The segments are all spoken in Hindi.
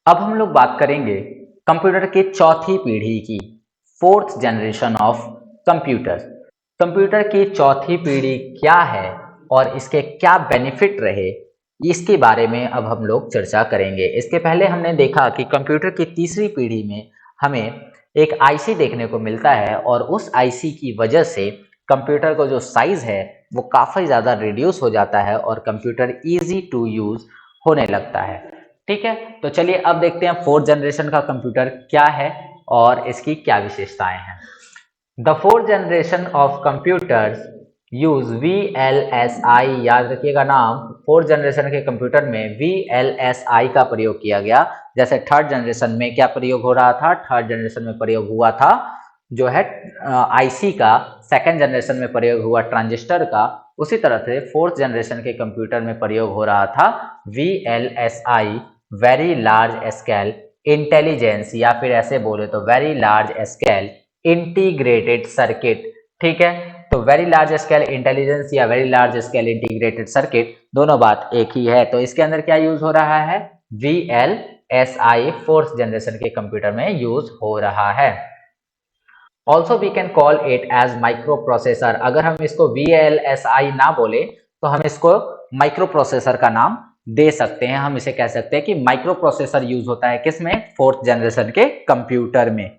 अब हम लोग बात करेंगे कंप्यूटर की चौथी पीढ़ी की, fourth generation of computer. Computer की चौथी पीढ़ी क्या है और इसके क्या बेनिफिट रहे, इसके बारे में अब हम लोग चर्चा करेंगे। इसके पहले हमने देखा कि कंप्यूटर की तीसरी पीढ़ी में हमें एक आईसी देखने को मिलता है और उस आईसी की वजह से कंप्यूटर का जो साइज है वो काफ़ी ज़्यादा रिड्यूस हो जाता है और कंप्यूटर इजी टू यूज़ होने लगता है। ठीक है, तो चलिए अब देखते हैं फोर्थ जनरेशन का कंप्यूटर क्या है और इसकी क्या विशेषताएं हैं। The fourth generation of computers use VLSI, याद रखिएगा नाम, फोर्थ जनरेशन के कंप्यूटर में VLSI का प्रयोग किया गया। जैसे थर्ड जनरेशन में क्या प्रयोग हो रहा था, थर्ड जनरेशन में प्रयोग हुआ था जो है आईसी का, सेकेंड जनरेशन में प्रयोग हुआ ट्रांजिस्टर का, उसी तरह से फोर्थ जनरेशन के कंप्यूटर में प्रयोग हो रहा था VLSI, very large scale intelligence, या फिर ऐसे बोले तो very large scale integrated circuit. ठीक है, तो वेरी लार्ज स्केल इंटेलिजेंस या very large scale integrated circuit दोनों बात एक ही है। तो इसके अंदर क्या यूज हो रहा है, VLSI फोर्थ जनरेशन के कंप्यूटर में यूज हो रहा है। Also we can call it as microprocessor. अगर हम इसको VLSI ना बोले तो हम इसको माइक्रो प्रोसेसर का नाम दे सकते हैं। हम इसे कह सकते हैं कि माइक्रो प्रोसेसर यूज होता है किसमें, फोर्थ जनरेशन के कंप्यूटर में।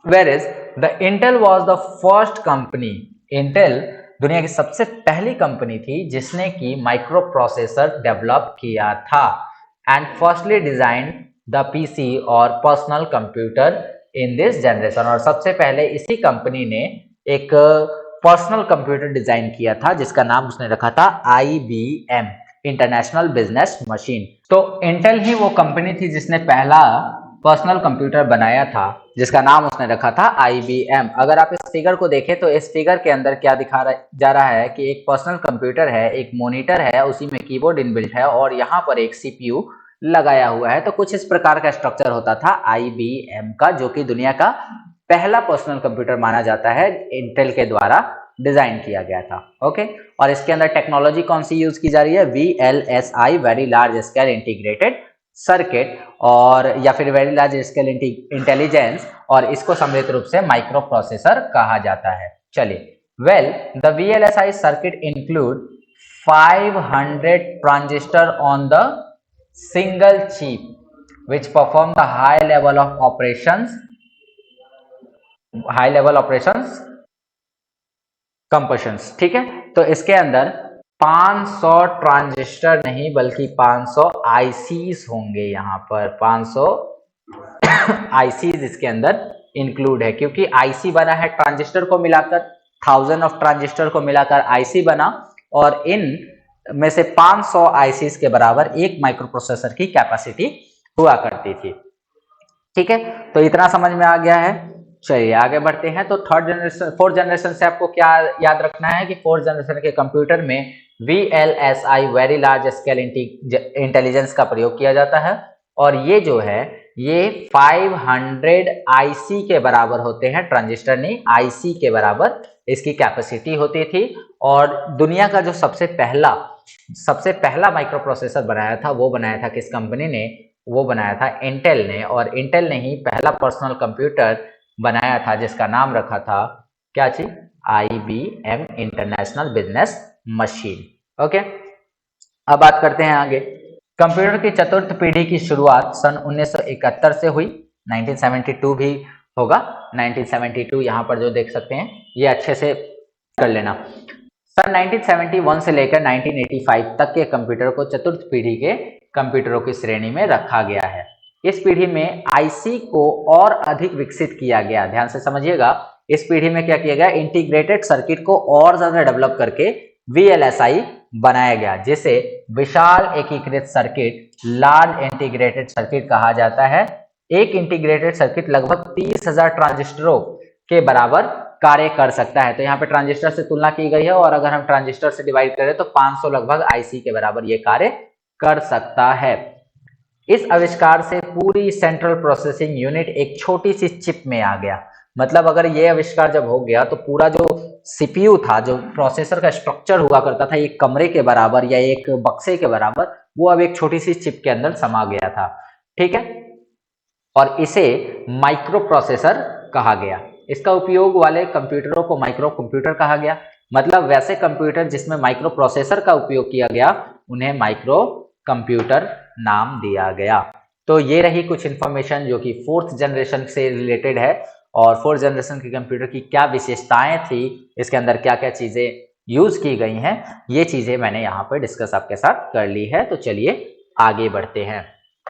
Whereas the Intel was the first company, Intel दुनिया की सबसे पहली कंपनी थी जिसने की माइक्रो प्रोसेसर डेवलप किया था and firstly design the PC और personal computer in this generation. और सबसे पहले इसी कंपनी ने एक पर्सनल कंप्यूटर डिजाइन किया था जिसका नाम उसने रखा था IBM, इंटरनेशनल बिजनेस मशीन। तो इंटेल ही वो कंपनी थी जिसने पहला पर्सनल कंप्यूटर बनाया था जिसका नाम उसने रखा था IBM। अगर आप इस फिगर को देखें तो इस फिगर के अंदर क्या जा रहा है कि एक पर्सनल कंप्यूटर है, एक मॉनिटर है, उसी में कीबोर्ड इनबिल्ट है और यहाँ पर एक CPU लगाया हुआ है। तो कुछ इस प्रकार का स्ट्रक्चर होता था IBM का, जो कि दुनिया का पहला पर्सनल कंप्यूटर माना जाता है, इंटेल के द्वारा डिजाइन किया गया था। ओके, और इसके अंदर टेक्नोलॉजी कौन सी यूज की जा रही है, VLSI, very large scale integrated circuit, और या फिर वेरी लार्ज स्केल इंटेलिजेंस, और इसको सम्मिलित रूप से माइक्रो प्रोसेसर कहा जाता है। चलिए, well the VLSI circuit include 500 transistor on the single chip which perform the high level operations computations. ठीक है, तो इसके अंदर 500 ट्रांजिस्टर नहीं बल्कि 500 आईसीज होंगे। यहाँ पर 500 आईसीज इसके अंदर इंक्लूड है, क्योंकि आईसी बना है ट्रांजिस्टर को मिलाकर, 1000 ऑफ ट्रांजिस्टर को मिलाकर आईसी बना, और इन में से 500 आईसीज के बराबर एक माइक्रो प्रोसेसर की कैपेसिटी हुआ करती थी। ठीक है, तो इतना समझ में आ गया है। चलिए आगे बढ़ते हैं। तो फोर्थ जनरेशन से आपको क्या याद रखना है कि फोर्थ जनरेशन के कंप्यूटर में VLSI, very large scale intelligence का प्रयोग किया जाता है, और ये जो है ये 500 आईसी के बराबर होते हैं, ट्रांजिस्टर नहीं, आईसी के बराबर इसकी कैपेसिटी होती थी। और दुनिया का जो सबसे पहला माइक्रो प्रोसेसर बनाया था वो बनाया था किस कंपनी ने, वो बनाया था इंटेल ने, और इंटेल ने ही पहला पर्सनल कंप्यूटर बनाया था जिसका नाम रखा था क्या चीज, IBM, international business machine. Okay, अब बात करते हैं आगे। कंप्यूटर की चतुर्थ पीढ़ी की शुरुआत सन 1971 से हुई, 1972 भी होगा, 1972 यहाँ पर जो देख सकते हैं ये अच्छे से कर लेना। सन 1971 से लेकर 1985 तक के कंप्यूटर को चतुर्थ पीढ़ी के कंप्यूटरों की श्रेणी में रखा गया है। इस पीढ़ी में आईसी को और अधिक विकसित किया गया। ध्यान से समझिएगा, इस पीढ़ी में क्या किया गया, इंटीग्रेटेड सर्किट को और ज्यादा डेवलप करके VLSI बनाया गया, जिसे विशाल एकीकृत सर्किट, लार्ज इंटीग्रेटेड सर्किट कहा जाता है। एक इंटीग्रेटेड सर्किट लगभग 30,000 ट्रांजिस्टरों के बराबर कार्य कर सकता है। तो यहाँ पे ट्रांजिस्टर से तुलना की गई है, और अगर हम ट्रांजिस्टर से डिवाइड करें तो 500 लगभग आईसी के बराबर ये कार्य कर सकता है। इस आविष्कार से पूरी सेंट्रल प्रोसेसिंग यूनिट एक छोटी सी चिप में आ गया। मतलब अगर ये आविष्कार जब हो गया तो पूरा जो CPU था, जो प्रोसेसर का स्ट्रक्चर हुआ करता था एक कमरे के बराबर या एक बक्से के बराबर, वो अब एक छोटी सी चिप के अंदर समा गया था। ठीक है, और इसे माइक्रो प्रोसेसर कहा गया। इसका उपयोग वाले कंप्यूटरों को माइक्रो कंप्यूटर कहा गया। मतलब वैसे कंप्यूटर जिसमें माइक्रो प्रोसेसर का उपयोग किया गया उन्हें माइक्रो कंप्यूटर नाम दिया गया। तो ये रही कुछ इंफॉर्मेशन जो कि फोर्थ जनरेशन से रिलेटेड है, और फोर्थ जनरेशन के कंप्यूटर की क्या विशेषताएं थी, इसके अंदर क्या क्या चीजें यूज की गई हैं, ये चीजें मैंने यहाँ पर डिस्कस आपके साथ कर ली है। तो चलिए आगे बढ़ते हैं।